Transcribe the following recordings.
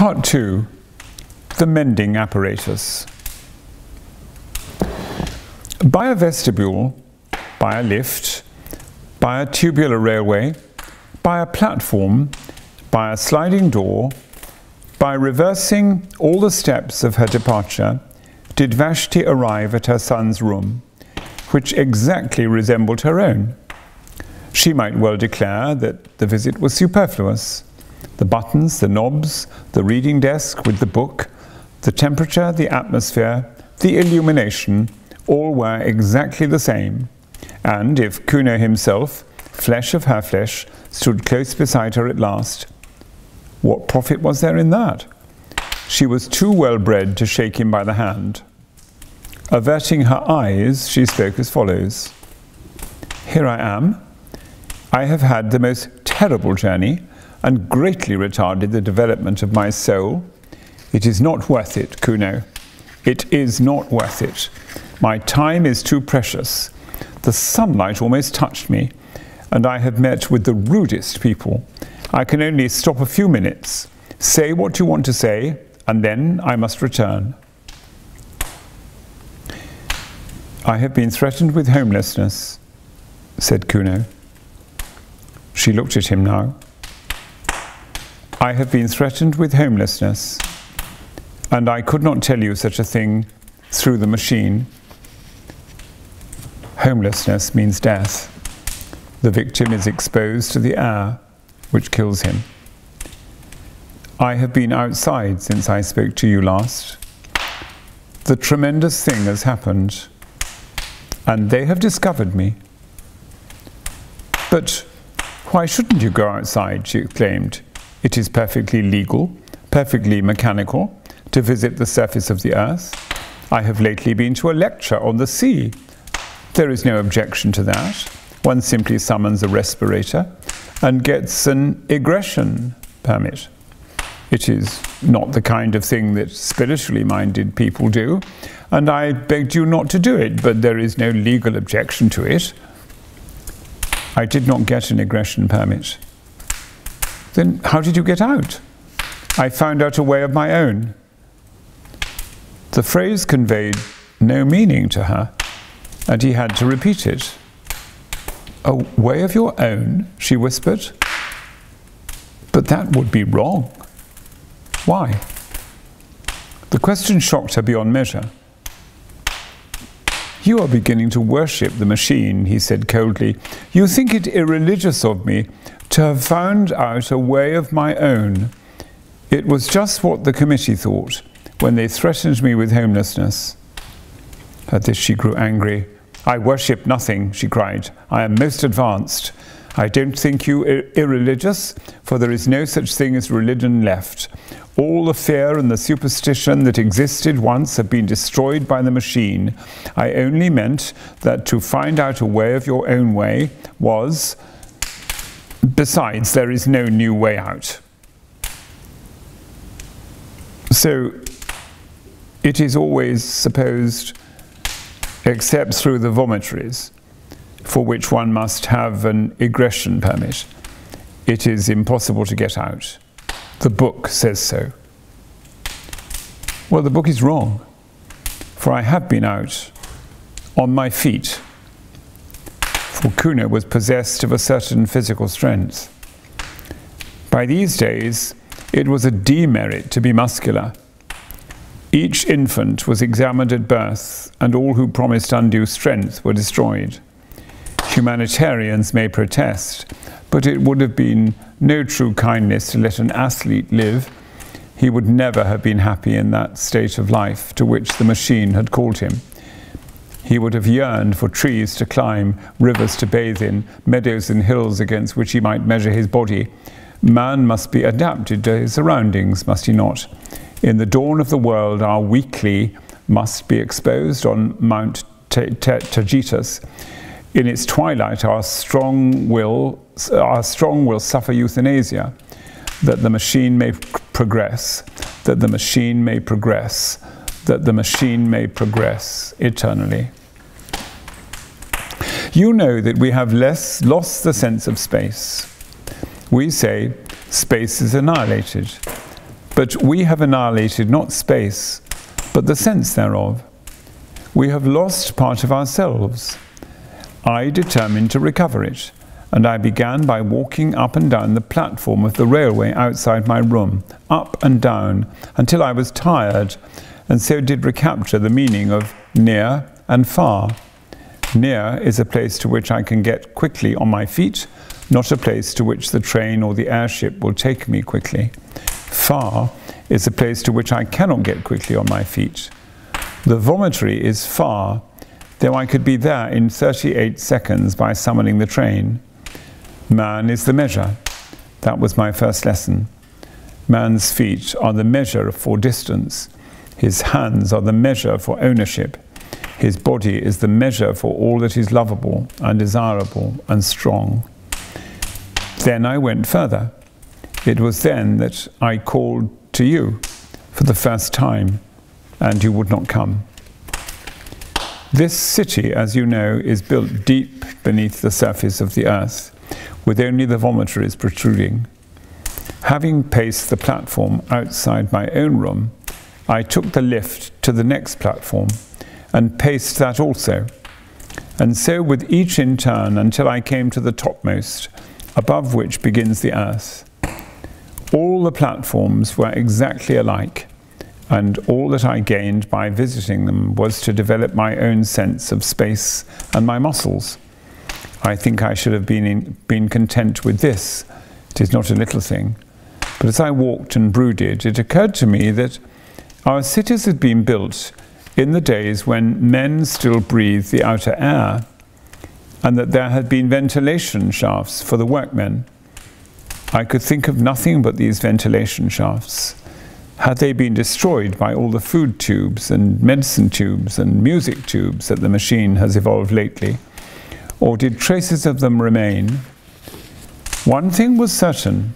Part 2. The mending apparatus. By a vestibule, by a lift, by a tubular railway, by a platform, by a sliding door, by reversing all the steps of her departure, did Vashti arrive at her son's room, which exactly resembled her own. She might well declare that the visit was superfluous. The buttons, the knobs, the reading desk with the book, the temperature, the atmosphere, the illumination, all were exactly the same. And if Kuno himself, flesh of her flesh, stood close beside her at last, what profit was there in that? She was too well bred to shake him by the hand. Averting her eyes, she spoke as follows. Here I am. I have had the most terrible journey and greatly retarded the development of my soul. It is not worth it, Kuno. It is not worth it. My time is too precious. The sunlight almost touched me, and I have met with the rudest people. I can only stop a few minutes, say what you want to say, and then I must return. I have been threatened with homelessness, said Kuno. She looked at him now. I have been threatened with homelessness, and I could not tell you such a thing through the machine. Homelessness means death. The victim is exposed to the air, which kills him. I have been outside since I spoke to you last. The tremendous thing has happened, and they have discovered me. But why shouldn't you go outside, she exclaimed. It is perfectly legal, perfectly mechanical, to visit the surface of the earth. I have lately been to a lecture on the sea. There is no objection to that. One simply summons a respirator and gets an egression permit. It is not the kind of thing that spiritually minded people do, and I begged you not to do it, but there is no legal objection to it. I did not get an egression permit. Then how did you get out? I found out a way of my own. The phrase conveyed no meaning to her, and he had to repeat it. A way of your own, she whispered. But that would be wrong. Why? The question shocked her beyond measure. You are beginning to worship the machine, he said coldly. You think it irreligious of me to have found out a way of my own. It was just what the committee thought when they threatened me with homelessness. At this she grew angry. I worship nothing, she cried. I am most advanced. I don't think you irreligious, for there is no such thing as religion left. All the fear and the superstition that existed once have been destroyed by the machine. I only meant that to find out a way of your own way was... Besides, there is no new way out. So, it is always supposed, except through the vomitories, for which one must have an egression permit, it is impossible to get out. The book says so. Well, the book is wrong, for I have been out on my feet. For Kuno was possessed of a certain physical strength. By these days, it was a demerit to be muscular. Each infant was examined at birth, and all who promised undue strength were destroyed. Humanitarians may protest, but it would have been no true kindness to let an athlete live. He would never have been happy in that state of life to which the machine had called him. He would have yearned for trees to climb, rivers to bathe in, meadows and hills against which he might measure his body. Man must be adapted to his surroundings, must he not? In the dawn of the world, our weakly must be exposed on Mount Tagetus. In its twilight, our strong will suffer euthanasia, that the machine may progress, that the machine may progress, that the machine may progress eternally. You know that we have lost the sense of space. We say space is annihilated, But we have annihilated not space, but the sense thereof. We have lost part of ourselves. I determined to recover it, and I began by walking up and down the platform of the railway outside my room, up and down, until I was tired, and so did recapture the meaning of near and far. Near is a place to which I can get quickly on my feet, not a place to which the train or the airship will take me quickly. Far is a place to which I cannot get quickly on my feet. The vomitory is far, though I could be there in 38 seconds by summoning the train. Man is the measure. That was my first lesson. Man's feet are the measure for distance. His hands are the measure for ownership. His body is the measure for all that is lovable and desirable and strong. Then I went further. It was then that I called to you for the first time, and you would not come. This city, as you know, is built deep beneath the surface of the earth, with only the vomitories protruding. Having paced the platform outside my own room, I took the lift to the next platform and paced that also, and so with each in turn until I came to the topmost, above which begins the earth. All the platforms were exactly alike, and all that I gained by visiting them was to develop my own sense of space and my muscles. I think I should have been content with this. It is not a little thing. But as I walked and brooded, it occurred to me that our cities had been built in the days when men still breathed the outer air, and that there had been ventilation shafts for the workmen. I could think of nothing but these ventilation shafts. Had they been destroyed by all the food tubes and medicine tubes and music tubes that the machine has evolved lately? Or did traces of them remain? One thing was certain.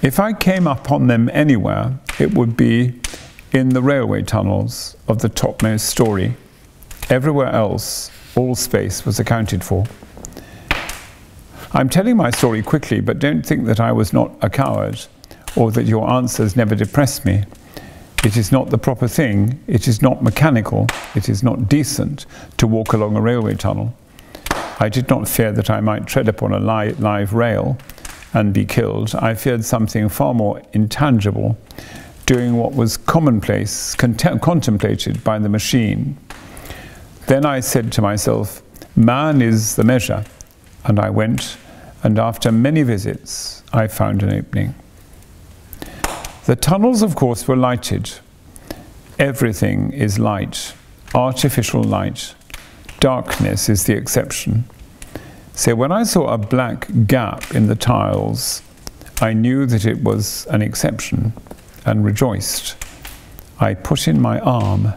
If I came upon them anywhere, it would be in the railway tunnels of the topmost story. Everywhere else, all space was accounted for. I'm telling my story quickly, but don't think that I was not a coward, or that your answers never depressed me. It is not the proper thing, it is not mechanical, it is not decent to walk along a railway tunnel. I did not fear that I might tread upon a live rail and be killed. I feared something far more intangible, doing what was commonplace, contemplated by the machine. Then I said to myself, man is the measure, and I went, and after many visits, I found an opening. The tunnels, of course, were lighted. Everything is light, artificial light. Darkness is the exception. So when I saw a black gap in the tiles, I knew that it was an exception and rejoiced. I put in my arm.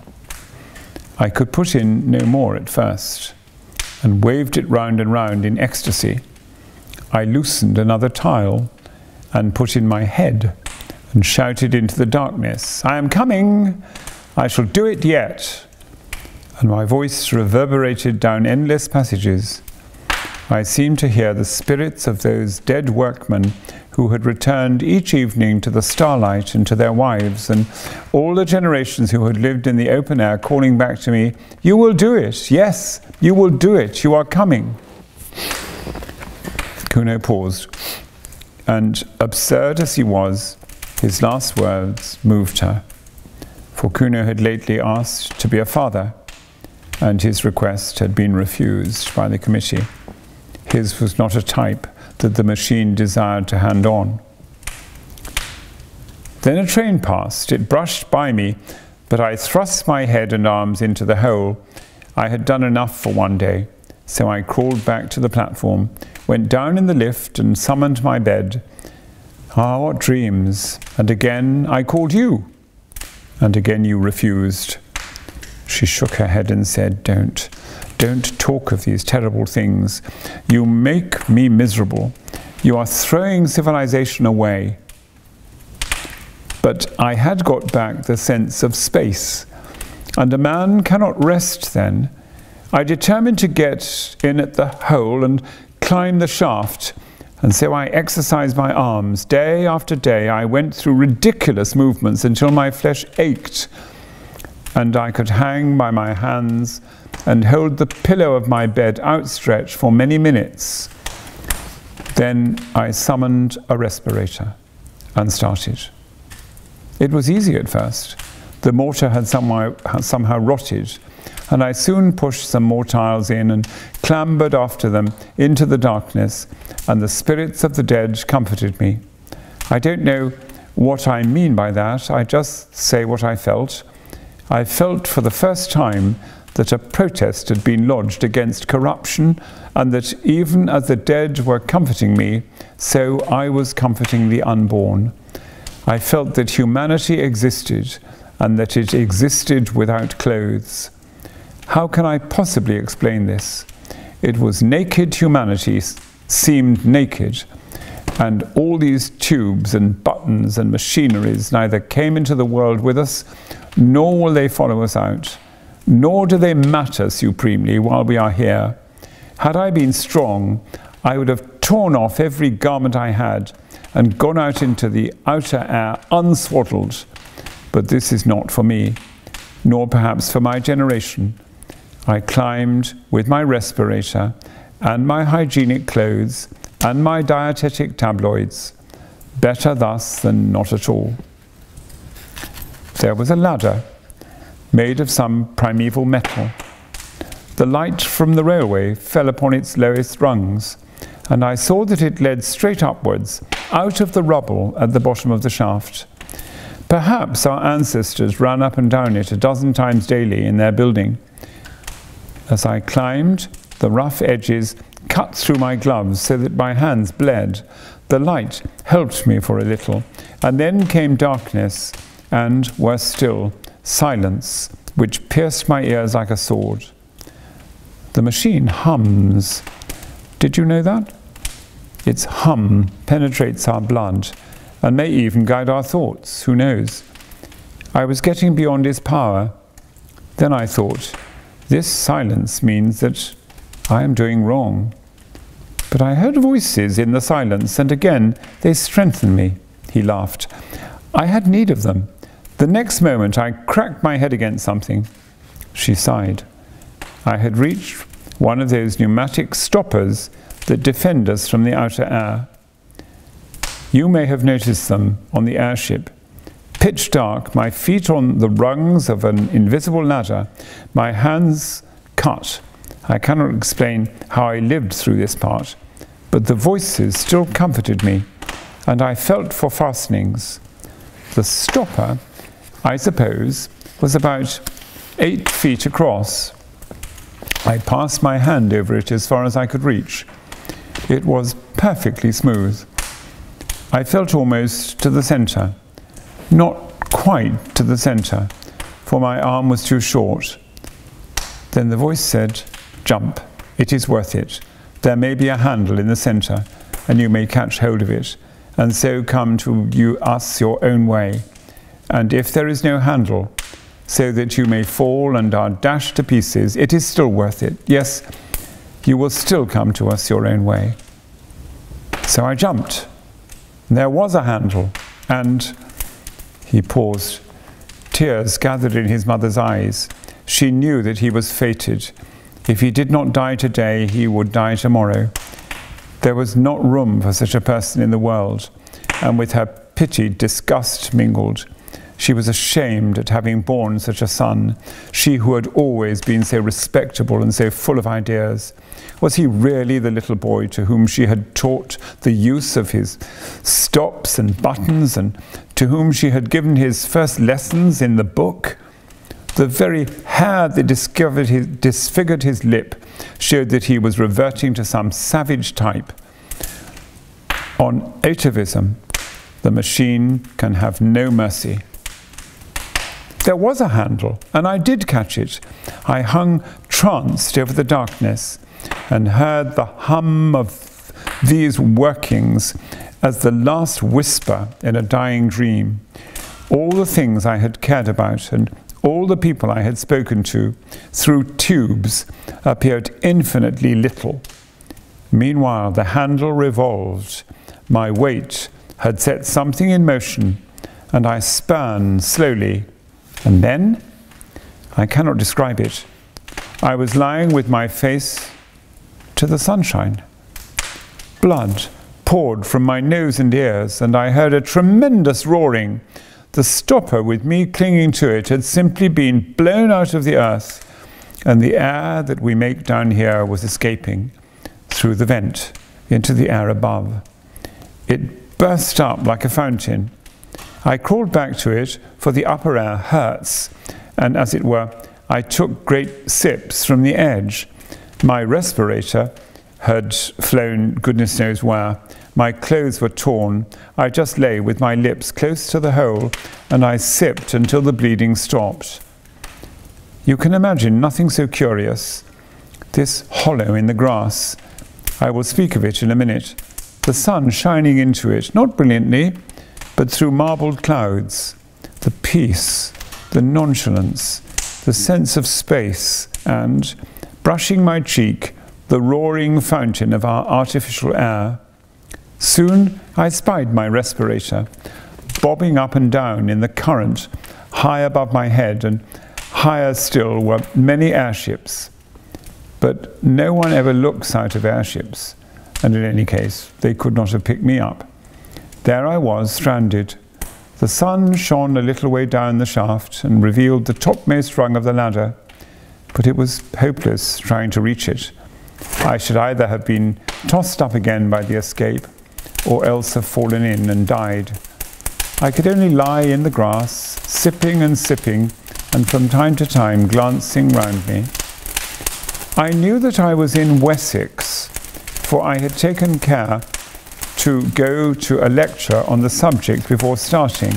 I could put in no more at first, and waved it round and round in ecstasy. I loosened another tile and put in my head and shouted into the darkness, "I am coming! I shall do it yet!" And my voice reverberated down endless passages. I seemed to hear the spirits of those dead workmen who had returned each evening to the starlight and to their wives, and all the generations who had lived in the open air calling back to me, "You will do it, yes, you will do it, you are coming." Kuno paused, and absurd as he was, his last words moved her. For Kuno had lately asked to be a father, and his request had been refused by the committee. His was not a type that the machine desired to hand on. Then a train passed. It brushed by me, but I thrust my head and arms into the hole. I had done enough for one day, so I crawled back to the platform, went down in the lift and summoned my bed. Ah, what dreams! And again I called you, and again you refused. She shook her head and said, Don't talk of these terrible things. You make me miserable. You are throwing civilization away." But I had got back the sense of space, and a man cannot rest then. I determined to get in at the hole and climb the shaft, And so I exercised my arms. Day after day I went through ridiculous movements until my flesh ached, and I could hang by my hands and hold the pillow of my bed outstretched for many minutes. Then I summoned a respirator and started. It was easy at first. The mortar had somehow rotted, and I soon pushed some more tiles in and clambered after them into the darkness, and the spirits of the dead comforted me. I don't know what I mean by that, I just say what I felt. I felt for the first time that a protest had been lodged against corruption, and that even as the dead were comforting me, so I was comforting the unborn. I felt that humanity existed, and that it existed without clothes. How can I possibly explain this? It was naked humanity seemed naked, and all these tubes and buttons and machineries neither came into the world with us, nor will they follow us out, nor do they matter supremely while we are here. Had I been strong, I would have torn off every garment I had and gone out into the outer air unswaddled. But this is not for me, nor perhaps for my generation. I climbed with my respirator and my hygienic clothes and my dietetic tabloids. Better thus than not at all. There was a ladder made of some primeval metal. The light from the railway fell upon its lowest rungs, and I saw that it led straight upwards, out of the rubble at the bottom of the shaft. Perhaps our ancestors ran up and down it a dozen times daily in their building. As I climbed, the rough edges cut through my gloves so that my hands bled. The light helped me for a little, and then came darkness, and, worse still, silence, which pierced my ears like a sword. The machine hums. Did you know that? Its hum penetrates our blood, and may even guide our thoughts, who knows? I was getting beyond its power. Then I thought, this silence means that I am doing wrong. But I heard voices in the silence, and again they strengthened me. He laughed. I had need of them. The next moment I cracked my head against something. She sighed. I had reached one of those pneumatic stoppers that defend us from the outer air. You may have noticed them on the airship. Pitch dark, my feet on the rungs of an invisible ladder, my hands cut. I cannot explain how I lived through this part, but the voices still comforted me, and I felt for fastenings. The stopper, I suppose, was about 8 feet across. I passed my hand over it as far as I could reach. It was perfectly smooth. I felt almost to the center. Not quite to the center, for my arm was too short. Then the voice said, "Jump, it is worth it. There may be a handle in the center, and you may catch hold of it, and so come to us your own way. And if there is no handle, so that you may fall and are dashed to pieces, it is still worth it. Yes, you will still come to us your own way." So I jumped. There was a handle, and he paused. Tears gathered in his mother's eyes. She knew that he was fated. If he did not die today, he would die tomorrow. There was not room for such a person in the world, and with her pity, disgust mingled. She was ashamed at having borne such a son, she who had always been so respectable and so full of ideas. Was he really the little boy to whom she had taught the use of his stops and buttons, and to whom she had given his first lessons in the book? The very hair that disfigured his lip showed that he was reverting to some savage type. On atavism, the machine can have no mercy. There was a handle, and I did catch it. I hung tranced over the darkness and heard the hum of these workings as the last whisper in a dying dream. All the things I had cared about and all the people I had spoken to through tubes appeared infinitely little. Meanwhile, the handle revolved. My weight had set something in motion, and I spun slowly. And then, I cannot describe it. I was lying with my face to the sunshine. Blood poured from my nose and ears, and I heard a tremendous roaring. The stopper, with me clinging to it, had simply been blown out of the earth, and the air that we make down here was escaping through the vent into the air above. It burst up like a fountain. I crawled back to it, for the upper air hurts, and as it were, I took great sips from the edge. My respirator had flown goodness knows where. My clothes were torn. I just lay with my lips close to the hole, and I sipped until the bleeding stopped. You can imagine nothing so curious. This hollow in the grass. I will speak of it in a minute. The sun shining into it, not brilliantly, but through marbled clouds. The peace, the nonchalance, the sense of space, and, brushing my cheek, the roaring fountain of our artificial air. Soon I spied my respirator, bobbing up and down in the current, high above my head, and higher still were many airships. But no one ever looks out of airships, and in any case, they could not have picked me up. There I was, stranded. The sun shone a little way down the shaft and revealed the topmost rung of the ladder, but it was hopeless trying to reach it. I should either have been tossed up again by the escape, or else have fallen in and died. I could only lie in the grass, sipping and sipping, and from time to time glancing round me. I knew that I was in Wessex, for I had taken care to go to a lecture on the subject before starting.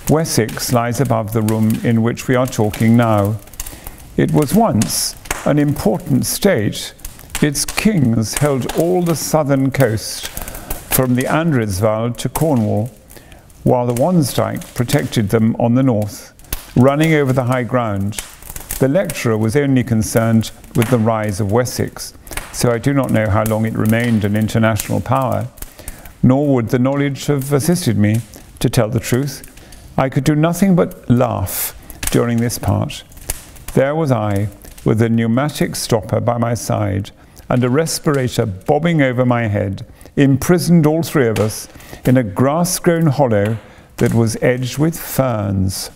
Wessex lies above the room in which we are talking now. It was once an important state. Its kings held all the southern coast, from the Andredswald to Cornwall, while the Wansdyke protected them on the north, running over the high ground. The lecturer was only concerned with the rise of Wessex, so I do not know how long it remained an international power, nor would the knowledge have assisted me, to tell the truth. I could do nothing but laugh during this part. There was I, with a pneumatic stopper by my side, and a respirator bobbing over my head, imprisoned all three of us in a grass-grown hollow that was edged with ferns.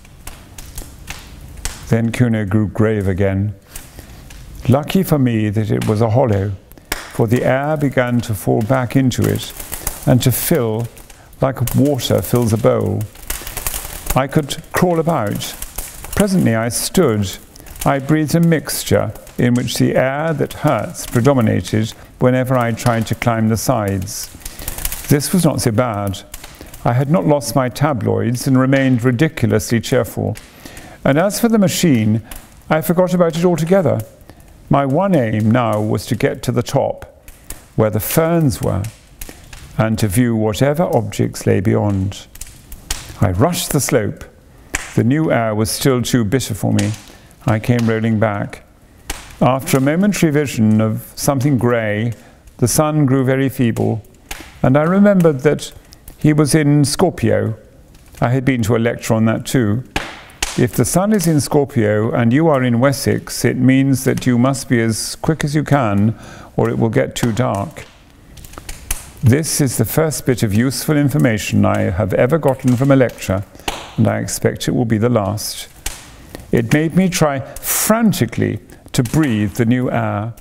Then Kuno grew grave again. Lucky for me that it was a hollow, for the air began to fall back into it and to fill like water fills a bowl. I could crawl about. Presently I stood. I breathed a mixture in which the air that hurts predominated whenever I tried to climb the sides. This was not so bad. I had not lost my tabloids and remained ridiculously cheerful. And as for the machine, I forgot about it altogether. My one aim now was to get to the top, where the ferns were, and to view whatever objects lay beyond. I rushed the slope. The new air was still too bitter for me. I came rolling back. After a momentary vision of something grey, the sun grew very feeble, and I remembered that he was in Scorpio. I had been to a lecture on that too. If the sun is in Scorpio and you are in Wessex, it means that you must be as quick as you can, or it will get too dark. This is the first bit of useful information I have ever gotten from a lecture, and I expect it will be the last. It made me try frantically to breathe the new air,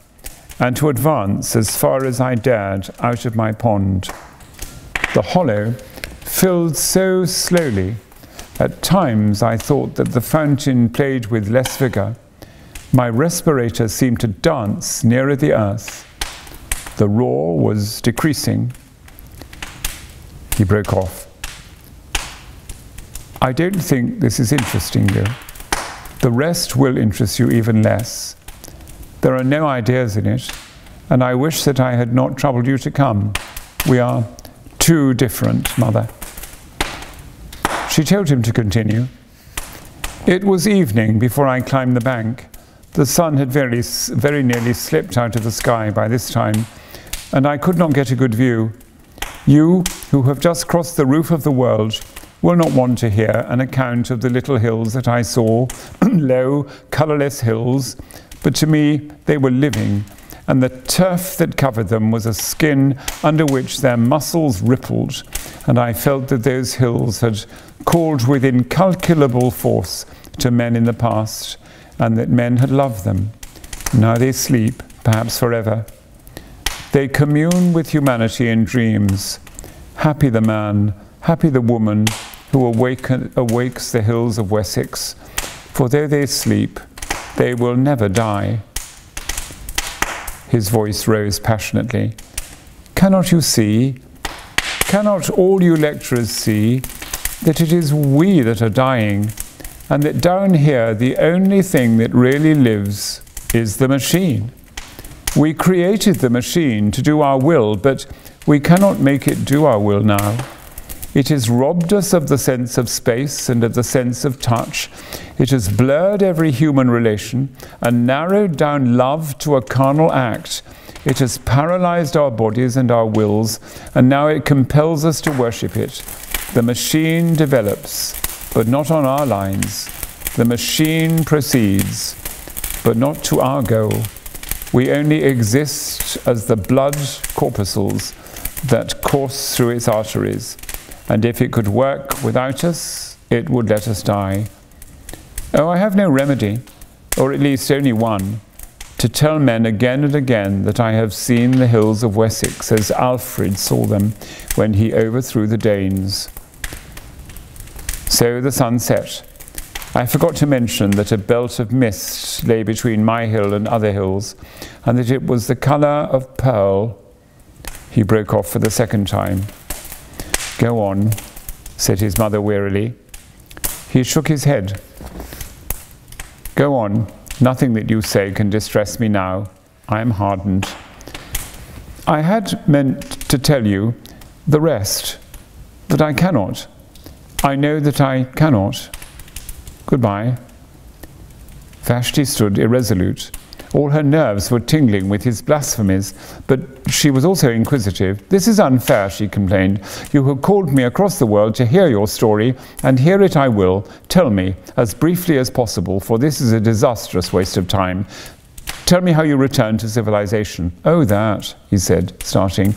and to advance as far as I dared out of my pond. The hollow filled so slowly. At times I thought that the fountain played with less vigour. My respirator seemed to dance nearer the earth. The roar was decreasing. He broke off. I don't think this is interesting, though. The rest will interest you even less. There are no ideas in it, and I wish that I had not troubled you to come. We are too different, Mother. She told him to continue. It was evening before I climbed the bank. The sun had very nearly slipped out of the sky by this time, and I could not get a good view. You, who have just crossed the roof of the world, will not want to hear an account of the little hills that I saw, low, colourless hills, but to me they were living, and the turf that covered them was a skin under which their muscles rippled, and I felt that those hills had called with incalculable force to men in the past, and that men had loved them. Now they sleep, perhaps forever. They commune with humanity in dreams. Happy the man, happy the woman who awakes the hills of Wessex, for though they sleep, they will never die. His voice rose passionately. Cannot you see, cannot all you lecturers see, that it is we that are dying, and that down here the only thing that really lives is the machine? We created the machine to do our will, but we cannot make it do our will now. It has robbed us of the sense of space and of the sense of touch. It has blurred every human relation and narrowed down love to a carnal act. It has paralyzed our bodies and our wills, and now it compels us to worship it. The machine develops, but not on our lines. The machine proceeds, but not to our goal. We only exist as the blood corpuscles that course through its arteries, and if it could work without us, it would let us die. Oh, I have no remedy, or at least only one, to tell men again and again that I have seen the hills of Wessex as Alfred saw them when he overthrew the Danes. So the sun set. I forgot to mention that a belt of mist lay between my hill and other hills, and that it was the colour of pearl. He broke off for the second time. Go on, said his mother wearily. He shook his head. Go on, nothing that you say can distress me now. I am hardened. I had meant to tell you the rest, but I cannot. I know that I cannot. Goodbye. Vashti stood irresolute. All her nerves were tingling with his blasphemies, but she was also inquisitive. This is unfair, she complained. You have called me across the world to hear your story, and hear it I will. Tell me, as briefly as possible, for this is a disastrous waste of time. Tell me how you returned to civilization. Oh, that, he said, starting.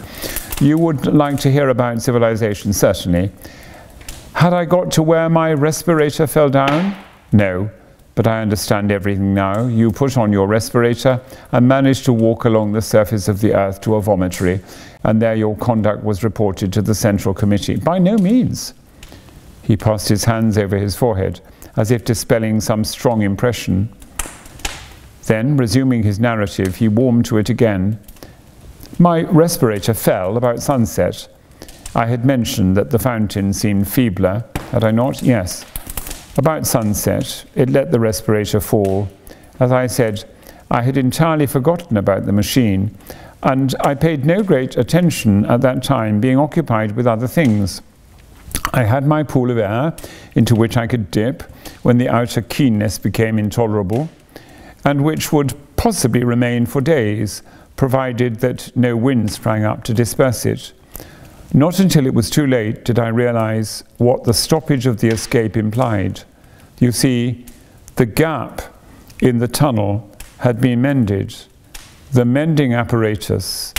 You would like to hear about civilization, certainly. Had I got to where my respirator fell down? No, but I understand everything now. You put on your respirator and managed to walk along the surface of the earth to a vomitory, and there your conduct was reported to the Central Committee. By no means. He passed his hands over his forehead, as if dispelling some strong impression. Then, resuming his narrative, he warmed to it again. My respirator fell about sunset. I had mentioned that the fountain seemed feebler, had I not? Yes. About sunset, it let the respirator fall. As I said, I had entirely forgotten about the machine, and I paid no great attention at that time, being occupied with other things. I had my pool of air, into which I could dip when the outer keenness became intolerable, and which would possibly remain for days, provided that no wind sprang up to disperse it. Not until it was too late did I realize what the stoppage of the escape implied. You see, the gap in the tunnel had been mended. The mending apparatus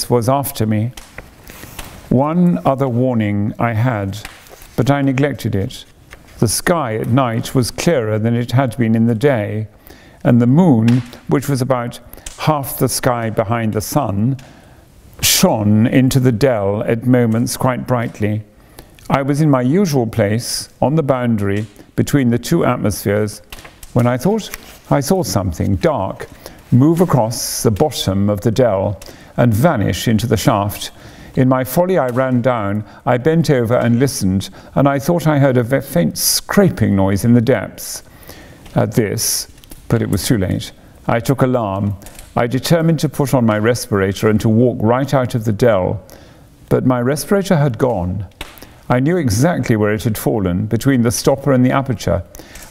was after me. One other warning I had, but I neglected it. The sky at night was clearer than it had been in the day, and the moon, which was about half the sky behind the sun, shone into the dell at moments quite brightly. I was in my usual place, on the boundary between the two atmospheres, when I thought I saw something dark move across the bottom of the dell and vanish into the shaft. In my folly I ran down, I bent over and listened, and I thought I heard a faint scraping noise in the depths. At this, but it was too late, I took alarm. I determined to put on my respirator and to walk right out of the dell, but my respirator had gone. I knew exactly where it had fallen, between the stopper and the aperture,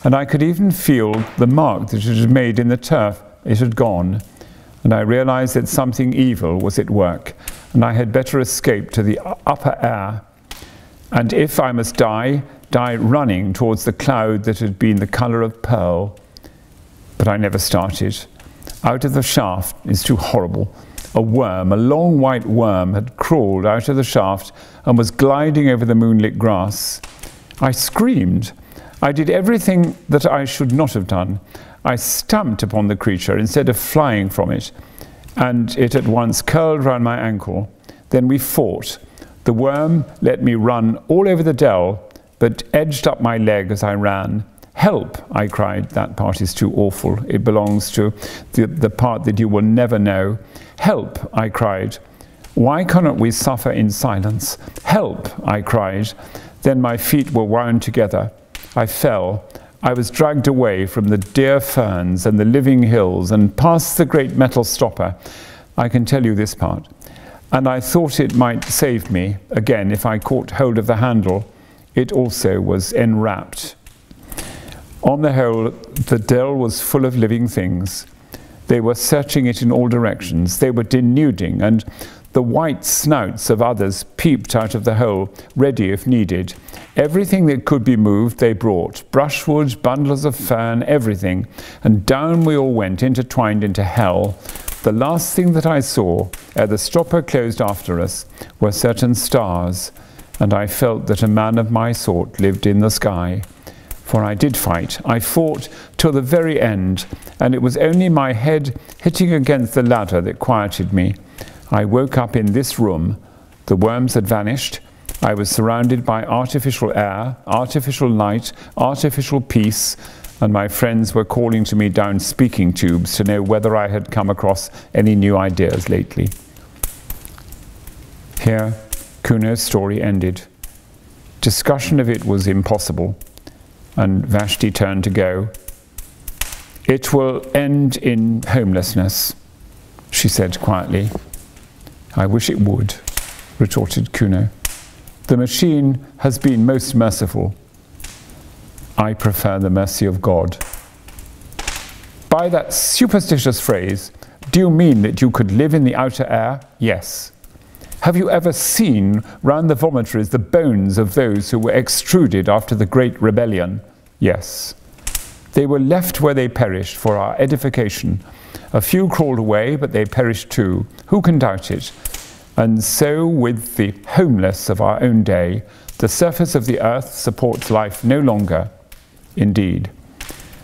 and I could even feel the mark that it had made in the turf. It had gone. and I realized that something evil was at work, and I had better escape to the upper air, and if I must die, die running towards the cloud that had been the color of pearl. But I never started. Out of the shaft is too horrible. A worm, a long white worm, had crawled out of the shaft and was gliding over the moonlit grass. I screamed. I did everything that I should not have done. I stamped upon the creature instead of flying from it, and it at once curled round my ankle. Then we fought. The worm let me run all over the dell, but edged up my leg as I ran. Help, I cried. That part is too awful. It belongs to the part that you will never know. Help, I cried. Why cannot we suffer in silence? Help, I cried. Then my feet were wound together. I fell. I was dragged away from the dear ferns and the living hills and past the great metal stopper. I can tell you this part. And I thought it might save me again if I caught hold of the handle. It also was enwrapped. On the whole, the dell was full of living things. They were searching it in all directions. They were denuding, and the white snouts of others peeped out of the hole, ready if needed. Everything that could be moved they brought, brushwood, bundles of fern, everything, and down we all went, intertwined into hell. The last thing that I saw, ere the stopper closed after us, were certain stars, and I felt that a man of my sort lived in the sky. For I did fight. I fought till the very end, and it was only my head hitting against the ladder that quieted me. I woke up in this room. The worms had vanished. I was surrounded by artificial air, artificial light, artificial peace, and my friends were calling to me down speaking tubes to know whether I had come across any new ideas lately. Here, Kuno's story ended. Discussion of it was impossible, and Vashti turned to go. It will end in homelessness, she said quietly. I wish it would, retorted Kuno. The machine has been most merciful. I prefer the mercy of God. By that superstitious phrase, do you mean that you could live in the outer air? Yes. Have you ever seen round the vomitories the bones of those who were extruded after the Great Rebellion? Yes. They were left where they perished for our edification. A few crawled away, but they perished too. Who can doubt it? And so with the homeless of our own day, the surface of the earth supports life no longer. Indeed.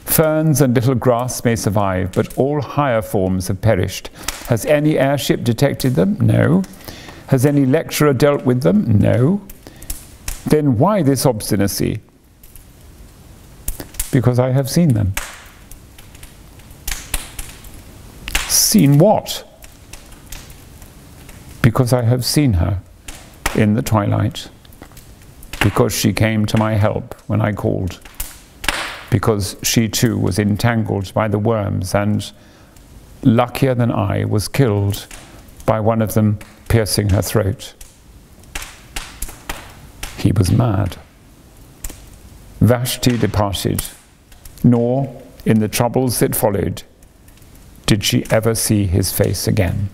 Ferns and little grass may survive, but all higher forms have perished. Has any airship detected them? No. Has any lecturer dealt with them? No. Then why this obstinacy? Because I have seen them. Seen what? Because I have seen her in the twilight. Because she came to my help when I called. Because she too was entangled by the worms and, luckier than I, was killed by one of them piercing her throat. He was mad. Vashti departed, nor, in the troubles that followed, did she ever see his face again.